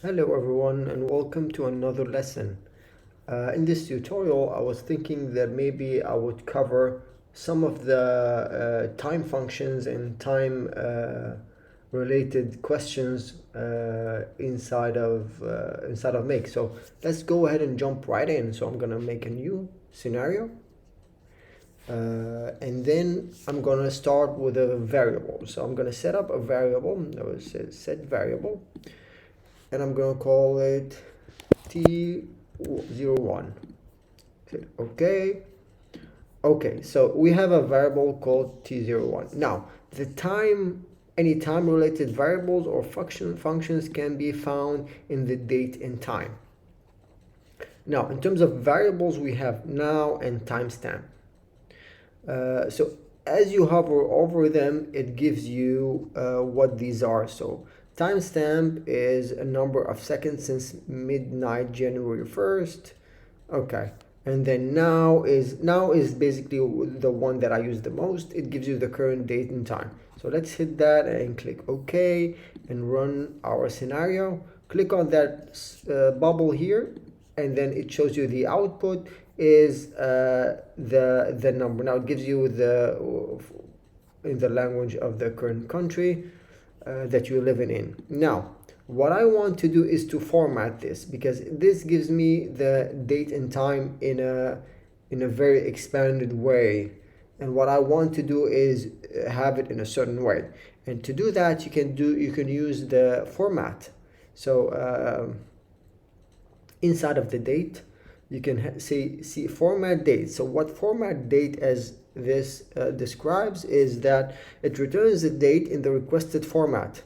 Hello everyone and welcome to another lesson. In this tutorial I was thinking that maybe I would cover some of the time functions and time related questions inside of make. So let's go ahead and jump right in. So I'm gonna make a new scenario and then I'm gonna start with a variable. So I'm gonna set up a variable. That was set variable and I'm gonna call it T01. Okay. Okay, so we have a variable called T01. Now, any time related variables or functions can be found in the date and time. Now, in terms of variables, we have now and timestamp. So as you hover over them, it gives you what these are. So timestamp is a number of seconds since midnight January 1st. Okay. And then now is basically the one that I use the most. It gives you the current date and time. So let's hit that and click OK and run our scenario. Click on that bubble here and then it shows you the output is the number. Now it gives you in the language of the current country that you're living in. Now what I want to do is to format this because this gives me the date and time in a very expanded way, and what I want to do is have it in a certain way. And to do that you can use the format. So inside of the date you can see format date. So what format date as this describes is that it returns the date in the requested format.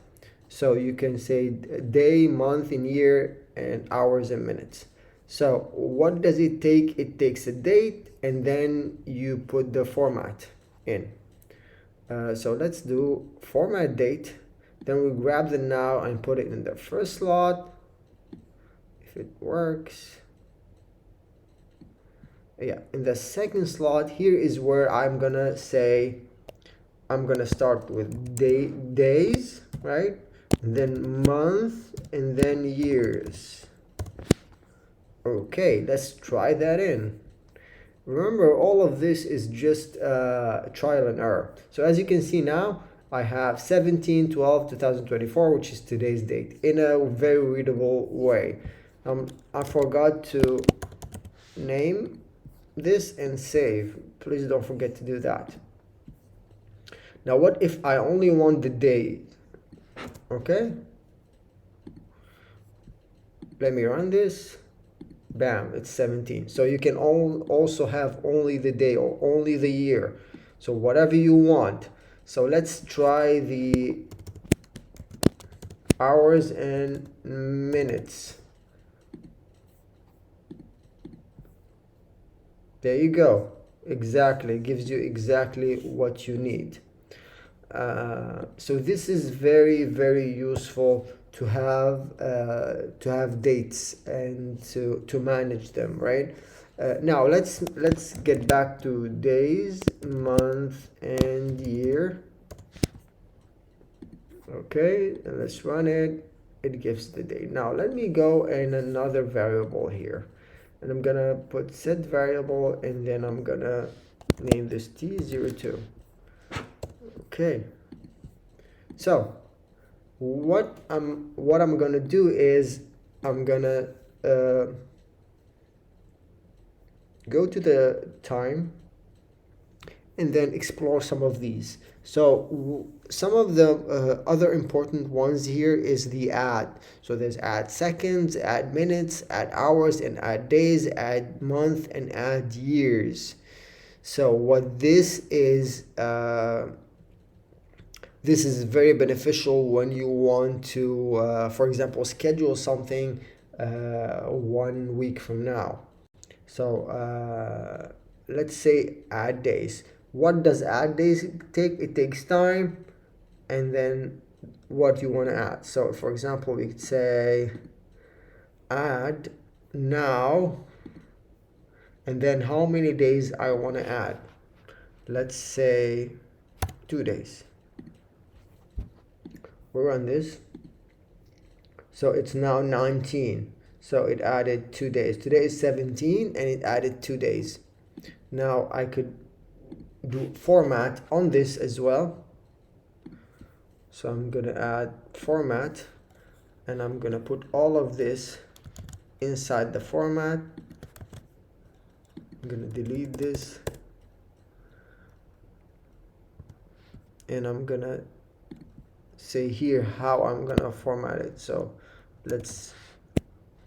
So you can say day, month, and year, and hours and minutes. So what does it take? It takes a date and then you put the format in. So let's do format date. Then we grab the now and put it in the first slot. If it works. Yeah, in the second slot here is where I'm gonna start with days, right? And then month and then years. Okay, let's try that in. Remember, all of this is just trial and error. So as you can see now, I have 17/12/2024, which is today's date, in a very readable way. I forgot to name this and save. Please don't forget to do that. Now what if I only want the day? Okay, let me run this. Bam, it's 17. So you can also have only the day or only the year, so whatever you want. So let's try the hours and minutes. There you go. Exactly, it gives you exactly what you need. So this is very, very useful to have dates and to manage them, right? Now let's get back to days, month, and year. Okay, and let's run it. It gives the date. Now let me go in another variable here, and I'm gonna put set variable, and then I'm gonna name this T02. Okay. So what I'm gonna do is I'm gonna go to the time and then explore some of these. So some of the other important ones here is the add. So there's add seconds, add minutes, add hours, and add days, add month, and add years. So what this is very beneficial when you want to, for example, schedule something 1 week from now. So let's say addDays. What does addDays take? It takes time and then what you want to add. So for example, we could say add now and then how many days I want to add. Let's say 2 days. We run this. So it's now 19. So it added 2 days. Today is 17 and it added 2 days. Now I could do format on this as well. So I'm gonna add format and I'm gonna put all of this inside the format. I'm gonna delete this and I'm gonna say here how I'm gonna format it. So let's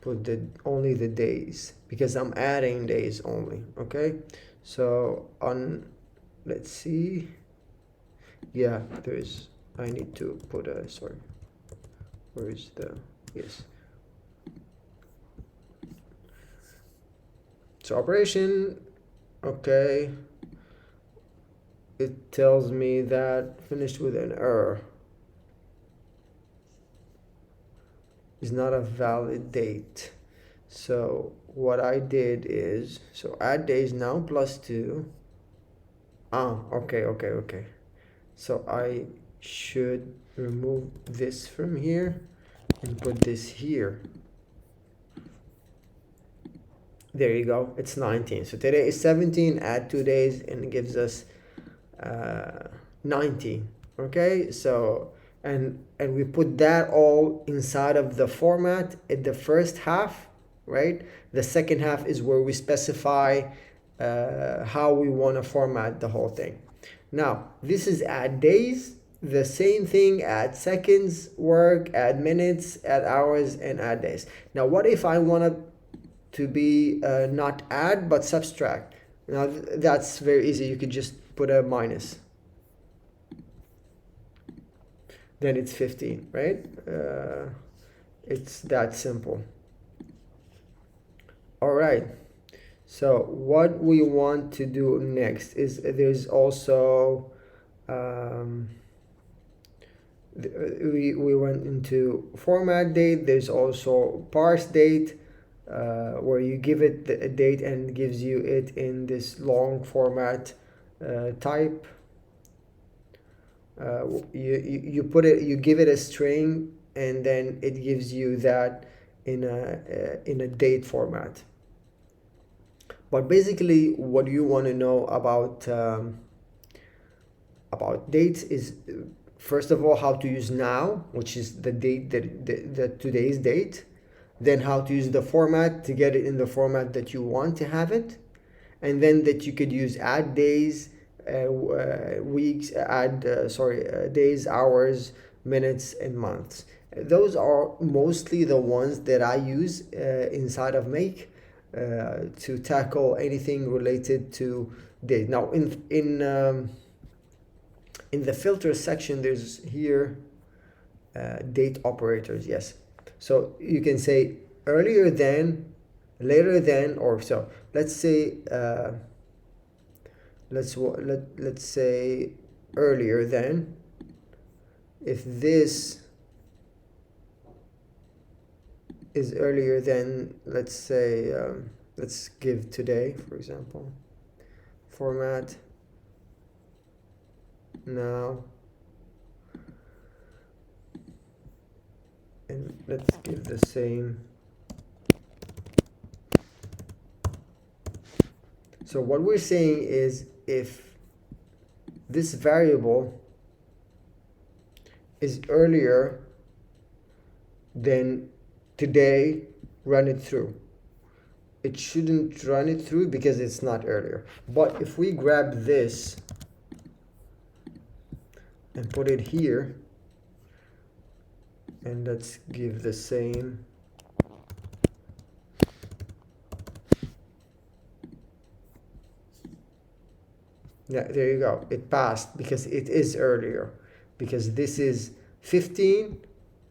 put only the days because I'm adding days only. Okay, so let's see, yeah, I need to put a, sorry, where is the, yes. So operation, okay, it tells me that finished with an error, is not a valid date. So what I did is, so addDays now +2. Okay. So I should remove this from here and put this here. There you go, it's 19. So today is 17, add 2 days and it gives us 19. Okay, so and we put that all inside of the format at the first half, right? The second half is where we specify how we want to format the whole thing. Now this is add days, the same thing, add seconds work, add minutes, add hours, and add days. Now what if I want to be not add but subtract? Now that's very easy, you could just put a minus, then it's 15, right? It's that simple. All right, so what we want to do next is there's also we went into format date. There's also parse date, where you give it a date and gives you it in this long format type. You put it, you give it a string and then it gives you that in a date format. But basically what you want to know about dates is, first of all, how to use now, which is the date, the today's date, then how to use the format to get it in the format that you want to have it, and then that you could use add days, weeks, days, hours, minutes, and months. Those are mostly the ones that I use inside of Make to tackle anything related to date. Now in the filter section, there's here date operators. Yes, so you can say earlier than, later than, or so. Let's say let's say earlier than. If this is earlier than, let's say let's give today, for example, format now, and let's give the same. So what we're saying is, if this variable is earlier than today, run it through. It shouldn't run it through because it's not earlier. But if we grab this and put it here, and let's give the same. Yeah, there you go. It passed because it is earlier, because this is 15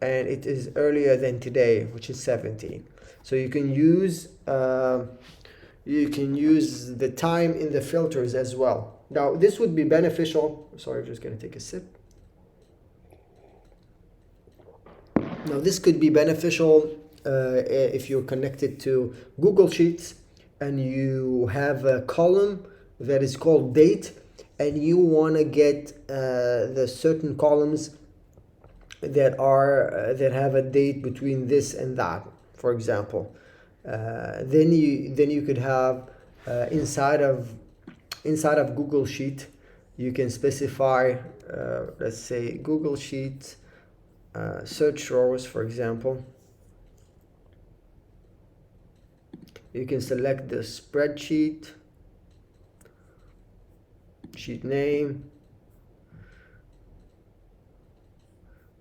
and it is earlier than today, which is 17. So you can use the time in the filters as well. Now this would be beneficial. Sorry, I'm just gonna take a sip. Now this could be beneficial if you're connected to Google Sheets and you have a column that is called date, and you want to get the certain columns that have a date between this and that, for example. Then you could have inside of Google Sheet, you can specify, let's say Google Sheet search rows, for example. You can select the spreadsheet, sheet name.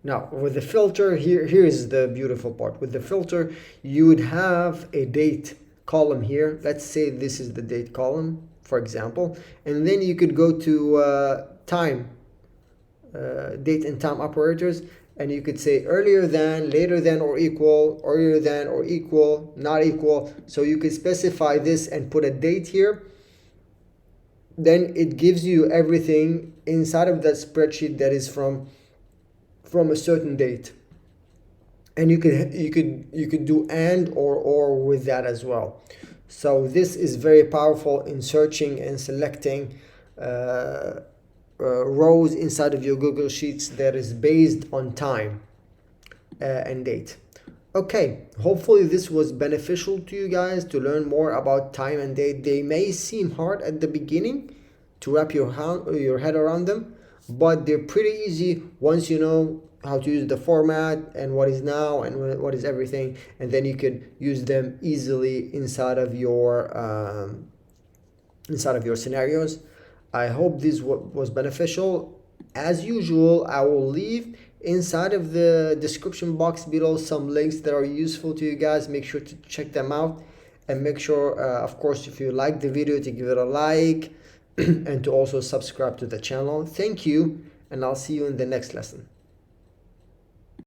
Now with the filter, here's the beautiful part. With the filter, you would have a date column here. Let's say this is the date column, for example, and then you could go to time, date and time operators, and you could say earlier than, later than or equal, earlier than or equal, not equal. So you could specify this and put a date here. Then it gives you everything inside of that spreadsheet that is from a certain date. And you could do and or with that as well. So this is very powerful in searching and selecting rows inside of your Google Sheets that is based on time and date. Okay, hopefully this was beneficial to you guys to learn more about time and date. They may seem hard at the beginning to wrap your head around them, but they're pretty easy once you know how to use the format and what is now and what is everything, and then you could use them easily inside of your scenarios. I hope this was beneficial. As usual, I will leave inside of the description box below some links that are useful to you guys. Make sure to check them out, and make sure, of course, if you like the video, to give it a like and to also subscribe to the channel. Thank you, and I'll see you in the next lesson.